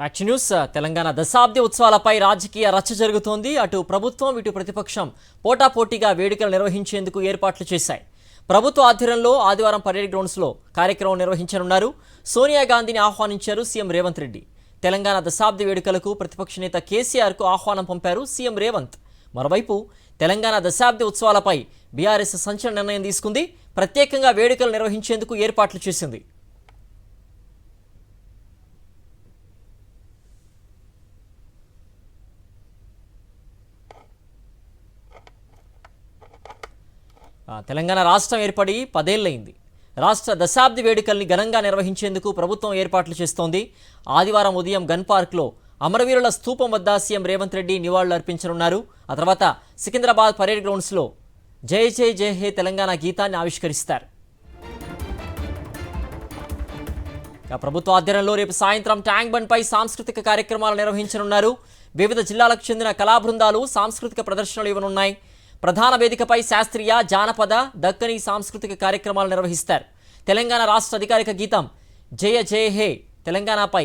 Act news Telangana దశాబ్ది ఉత్సవాలపై రాజకీయ రచ్చ జరుగుతోంది. అటు ప్రభుత్వం ఇటు ప్రతిపక్షం పోటాపోటీగా వేడుకలు నిర్వహించేందుకు ఏర్పాట్లు చేశాయి. ప్రభుత్వ ఆధ్వర్యంలో ఆదివారం పరేడ్ గ్రౌండ్స్లో కార్యక్రమం నిర్వహించనున్నారు. సోనియా గాంధీని ఆహ్వానించారు సీఎం రేవంత్ రెడ్డి. తెలంగాణ దశాబ్ది వేడుకలకు ప్రతిపక్ష నేత కేసీఆర్కు ఆహ్వానం పంపారు సీఎం రేవంత్. మరోవైపు తెలంగాణ దశాబ్ది ఉత్సవాలపై బీఆర్ఎస్ సంచలన నిర్ణయం తీసుకుంది. ప్రత్యేకంగా వేడుకలు నిర్వహించేందుకు ఏర్పాట్లు చేసింది. తెలంగాణ రాష్ట్రం ఏర్పడి 10 ఏళ్లైంది. రాష్ట్ర దశాబ్ది వేడుకల్ని ఘనంగా నిర్వహించేందుకు ప్రభుత్వం ఏర్పాట్లు చేస్తోంది. ఆదివారం ఉదయం గన్ పార్క్లో అమరవీరుల స్తూపం వద్ద సీఎం రేవంత్ రెడ్డి నివాళులు అర్పించనున్నారు. ఆ తర్వాత సికింద్రాబాద్ పరేడ్ గ్రౌండ్స్లో జై జై జై హే తెలంగాణ గీతాన్ని ఆవిష్కరిస్తారు. ప్రభుత్వ ఆధ్వర్యంలో రేపు సాయంత్రం ట్యాంక్ బండ్పై సాంస్కృతిక కార్యక్రమాలు నిర్వహించనున్నారు. వివిధ జిల్లాలకు చెందిన కళా బృందాలు సాంస్కృతిక ప్రదర్శనలు ఇవ్వనున్నాయి. ప్రధాన వేదికపై శాస్త్రీయ, జానపద, దక్కని సాంస్కృతిక కార్యక్రమాలు నిర్వహిస్తారు. తెలంగాణ రాష్ట్ర అధికారిక గీతం జయ జయ హే తెలంగాణపై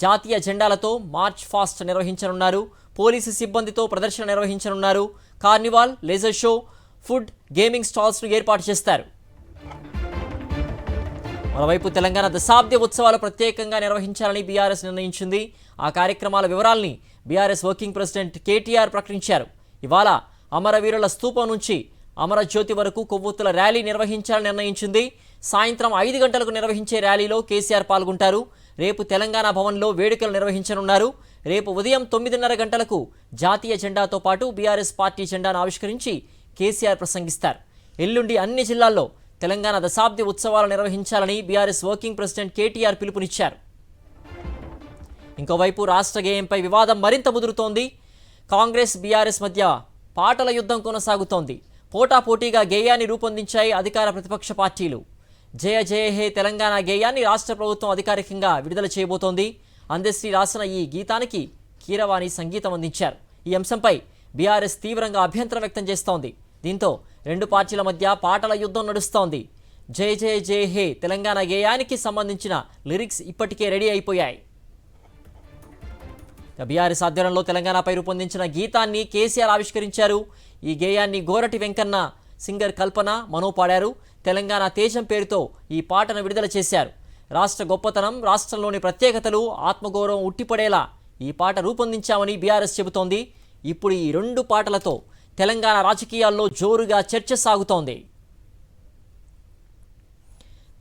జాతీయ జెండాలతో మార్చ్ ఫాస్ట్ నిర్వహించనున్నారు. పోలీసు సిబ్బందితో ప్రదర్శన నిర్వహించనున్నారు. Carnival, laser show, food, gaming స్టాల్స్ను ఏర్పాటు చేస్తారు. మరోవైపు తెలంగాణ దశాబ్ది ఉత్సవాలు ప్రత్యేకంగా నిర్వహించాలని బీఆర్ఎస్ నిర్ణయించింది. ఆ కార్యక్రమాల వివరాల్ని బీఆర్ఎస్ వర్కింగ్ ప్రెసిడెంట్ కేటీఆర్ ప్రకటించారు. ఇవాళ అమరవీరుల స్తూపం నుంచి అమరజ్యోతి వరకు కొవ్వొత్తుల ర్యాలీ నిర్వహించాలని నిర్ణయించింది. సాయంత్రం 5 గంటలకు నిర్వహించే ర్యాలీలో కేసీఆర్ పాల్గొంటారు. రేపు తెలంగాణ భవన్లో వేడుకలు నిర్వహించనున్నారు. రేపు ఉదయం 9:30 గంటలకు జాతీయ జెండాతో పాటు బీఆర్ఎస్ పార్టీ జెండాను ఆవిష్కరించి కేసీఆర్ ప్రసంగిస్తారు. ఎల్లుండి అన్ని జిల్లాల్లో తెలంగాణ దశాబ్ది ఉత్సవాలు నిర్వహించాలని బీఆర్ఎస్ వర్కింగ్ ప్రెసిడెంట్ కేటీఆర్ పిలుపునిచ్చారు. ఇంకోవైపు రాష్ట్ర గేయంపై వివాదం మరింత ముదురుతోంది. కాంగ్రెస్, బీఆర్ఎస్ మధ్య పాటల యుద్ధం కొనసాగుతోంది. పోటాపోటీగా గేయాన్ని రూపొందించాయి అధికార ప్రతిపక్ష పార్టీలు. జయ జయ హే తెలంగాణ గేయాన్ని రాష్ట్ర ప్రభుత్వం అధికారికంగా విడుదల చేయబోతోంది. అందశ్రీ రాసిన ఈ గీతానికి కీరవాణి సంగీతం అందించారు. ఈ అంశంపై బీఆర్ఎస్ తీవ్రంగా అభ్యంతరం వ్యక్తం చేస్తోంది. దీంతో రెండు పార్టీల మధ్య పాటల యుద్ధం నడుస్తోంది. జయ జయ జయ హే తెలంగాణ గేయానికి సంబంధించిన లిరిక్స్ ఇప్పటికే రెడీ అయిపోయాయి. బీఆర్ఎస్ ఆధ్వర్యంలో తెలంగాణపై రూపొందించిన గీతాన్ని కేసీఆర్ ఆవిష్కరించారు. ఈ గేయాన్ని గోరటి వెంకన్న, సింగర్ కల్పన, మనో పాడారు. తెలంగాణ తేజం పేరుతో ఈ పాటను విడుదల చేశారు. రాష్ట్ర గొప్పతనం, రాష్ట్రంలోని ప్రత్యేకతలు, ఆత్మగౌరవం ఉట్టిపడేలా ఈ పాట రూపొందించామని బీఆర్ఎస్ చెబుతోంది. ఇప్పుడు ఈ 2 పాటలతో తెలంగాణ రాజకీయాల్లో జోరుగా చర్చ సాగుతోంది.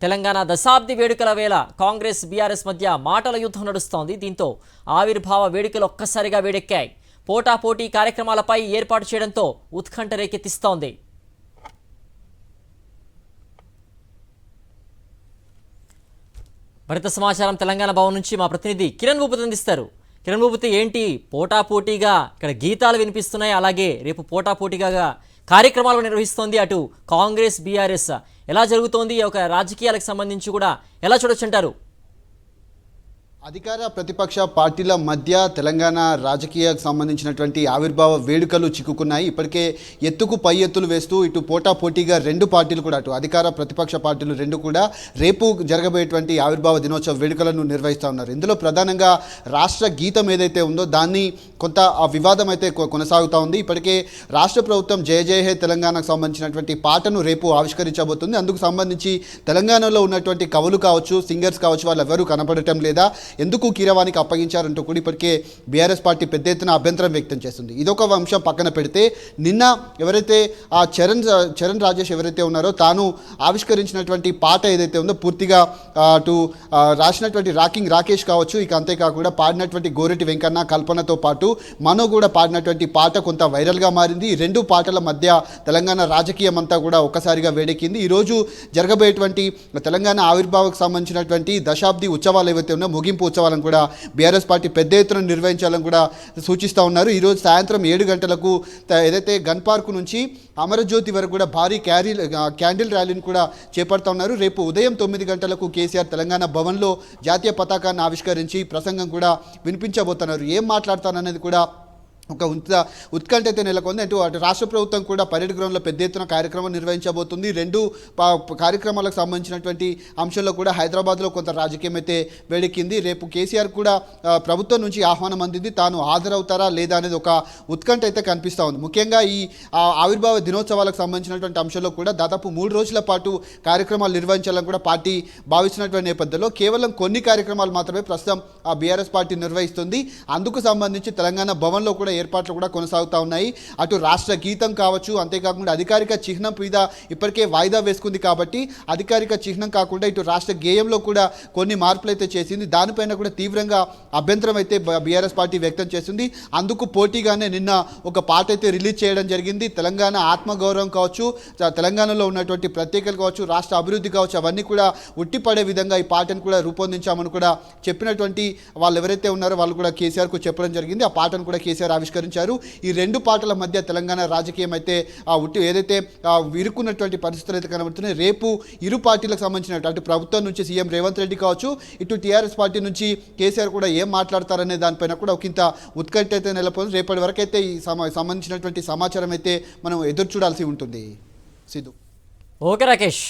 తెలంగాణ దశాబ్ది వేడుకల వేళ కాంగ్రెస్, బీఆర్ఎస్ మధ్య మాటల యుద్ధం నడుస్తోంది. దీంతో ఆవిర్భావ వేడుకలు ఒక్కసారిగా వేడెక్కాయి. పోటాపోటీ కార్యక్రమాలపై ఏర్పాటు చేయడంతో ఉత్కంఠ రేకెత్తిస్తోంది. మరింత సమాచారం తెలంగాణ భవన్ నుంచి మా ప్రతినిధి కిరణ్ భూపతి అందిస్తారు. కిరణ్ భూపతి, ఏంటి పోటాపోటీగా ఇక్కడ గీతాలు వినిపిస్తున్నాయి, అలాగే రేపు పోటాపోటీగా కార్యక్రమాలు నిర్వహిస్తోంది అటు కాంగ్రెస్, బీఆర్ఎస్, ఎలా జరుగుతోంది? ఒక రాజకీయాలకు సంబంధించి కూడా ఎలా చూడొచ్చంటారు? అధికార ప్రతిపక్ష పార్టీల మధ్య తెలంగాణ రాజకీయాలకు సంబంధించినటువంటి ఆవిర్భావ వేడుకలు చిక్కుకున్నాయి. ఇప్పటికే ఎత్తుకు పై ఎత్తులు వేస్తూ ఇటు పోటాపోటీగా 2 పార్టీలు కూడా, అటు అధికార ప్రతిపక్ష పార్టీలు 2 కూడా రేపు జరగబోయేటువంటి ఆవిర్భావ దినోత్సవ వేడుకలను నిర్వహిస్తూ ఉన్నారు. ఇందులో ప్రధానంగా రాష్ట్ర గీతం ఏదైతే ఉందో దాన్ని కొంత ఆ వివాదం అయితే కొనసాగుతూ ఉంది. ఇప్పటికే రాష్ట్ర ప్రభుత్వం జయ జయ హే తెలంగాణకు సంబంధించినటువంటి పాటను రేపు ఆవిష్కరించబోతుంది. అందుకు సంబంధించి తెలంగాణలో ఉన్నటువంటి కవులు కావచ్చు, సింగర్స్ కావచ్చు, వాళ్ళు ఎవరూ కనపడటం లేదా, ఎందుకు కీరవాణికి అప్పగించారంటూ కూడా ఇప్పటికే బీఆర్ఎస్ పార్టీ పెద్ద ఎత్తున అభ్యంతరం వ్యక్తం చేస్తుంది. ఇదొక అంశం పక్కన పెడితే, నిన్న ఎవరైతే ఆ చరణ్ రాజేష్ ఎవరైతే ఉన్నారో తాను ఆవిష్కరించినటువంటి పాట ఏదైతే ఉందో పూర్తిగా అటు రాసినటువంటి రాకేష్ కావచ్చు, ఇక అంతేకాకుండా పాడినటువంటి గోరెటి వెంకన్న, కల్పనతో పాటు మనో కూడా పాడినటువంటి పాట కొంత వైరల్గా మారింది. ఈ 2 పాటల మధ్య తెలంగాణ రాజకీయం అంతా కూడా ఒక్కసారిగా వేడెక్కింది. ఈరోజు జరగబోయేటువంటి తెలంగాణ ఆవిర్భావకు సంబంధించినటువంటి దశాబ్ది ఉత్సవాలు ఏవైతే ఉన్నాయో ముగింపు ఉత్సవాలను కూడా బీఆర్ఎస్ పార్టీ పెద్ద ఎత్తున నిర్వహించాలని కూడా సూచిస్తూ ఉన్నారు. ఈరోజు సాయంత్రం 7 గంటలకు ఏదైతే గన్ పార్క్ నుంచి అమరజ్యోతి వరకు కూడా భారీ క్యాండిల్ ర్యాలీని కూడా చేపడుతూ ఉన్నారు. రేపు ఉదయం 9 గంటలకు కేసీఆర్ తెలంగాణ భవన్లో జాతీయ పతాకాన్ని ఆవిష్కరించి ప్రసంగం కూడా వినిపించబోతున్నారు. ఏం మాట్లాడతాననేది కూడా ఒక ఉత్కంఠ అయితే నెలకొంది. అటు రాష్ట్ర ప్రభుత్వం కూడా పరేడ్ గ్రౌండ్లో పెద్ద ఎత్తున కార్యక్రమం నిర్వహించబోతుంది. రెండు కార్యక్రమాలకు సంబంధించినటువంటి అంశంలో కూడా హైదరాబాద్లో కొంత రాజకీయం అయితే వేడెక్కింది. రేపు కేసీఆర్ కూడా ప్రభుత్వం నుంచి ఆహ్వానం అందింది. తాను హాజరవుతారా లేదా అనేది ఒక ఉత్కంఠ అయితే కనిపిస్తూ ఉంది. ముఖ్యంగా ఈ ఆవిర్భావ దినోత్సవాలకు సంబంధించినటువంటి అంశంలో కూడా దాదాపు 3 రోజుల పాటు కార్యక్రమాలు నిర్వహించాలని కూడా పార్టీ భావిస్తున్నటువంటి నేపథ్యంలో కేవలం కొన్ని కార్యక్రమాలు మాత్రమే ప్రస్తుతం ఆ బీఆర్ఎస్ పార్టీ నిర్వహిస్తుంది. అందుకు సంబంధించి తెలంగాణ భవన్లో కూడా ఏర్పాట్లు కూడా కొనసాగుతూ ఉన్నాయి. అటు రాష్ట్ర గీతం కావచ్చు, అంతేకాకుండా అధికారిక చిహ్నం మీద ఇప్పటికే వాయిదా వేసుకుంది కాబట్టి అధికారిక చిహ్నం కాకుండా ఇటు రాష్ట్ర గేయంలో కూడా కొన్ని మార్పులు అయితే చేసింది. దానిపైన కూడా తీవ్రంగా అభ్యంతరం అయితే బీఆర్ఎస్ పార్టీ వ్యక్తం చేసింది. అందుకు పోటీగానే నిన్న ఒక పాట అయితే రిలీజ్ చేయడం జరిగింది. తెలంగాణ ఆత్మగౌరవం కావచ్చు, తెలంగాణలో ఉన్నటువంటి ప్రత్యేకతలు కావచ్చు, రాష్ట్ర అభివృద్ధి కావచ్చు, అవన్నీ కూడా ఉట్టిపడే విధంగా ఈ పాటను కూడా రూపొందించామని కూడా చెప్పినటువంటి వాళ్ళు ఎవరైతే ఉన్నారో వాళ్ళు కూడా కేసీఆర్కు చెప్పడం జరిగింది. ఆ పాటను కూడా కేసీఆర్ ఆవిష్కరించారు. ఈ రెండు పాటల మధ్య తెలంగాణ రాజకీయం అయితే ఏదైతే ఇరుక్కున్నటువంటి పరిస్థితులు అయితే కనబడుతున్నాయి. రేపు ఇరు పార్టీలకు సంబంధించిన అటు ప్రభుత్వం నుంచి సీఎం రేవంత్ రెడ్డి కావచ్చు, ఇటు టీఆర్ఎస్ పార్టీ నుంచి కేసీఆర్ కూడా ఏం మాట్లాడతారనే దానిపైన కూడా ఒకంత ఉత్కంఠ అయితే నెలకొంది. రేపటి వరకు అయితే ఈ సంబంధించినటువంటి సమాచారం అయితే మనం ఎదురు చూడాల్సి ఉంటుంది. సిద్ధు. ఓకే రాకేష్.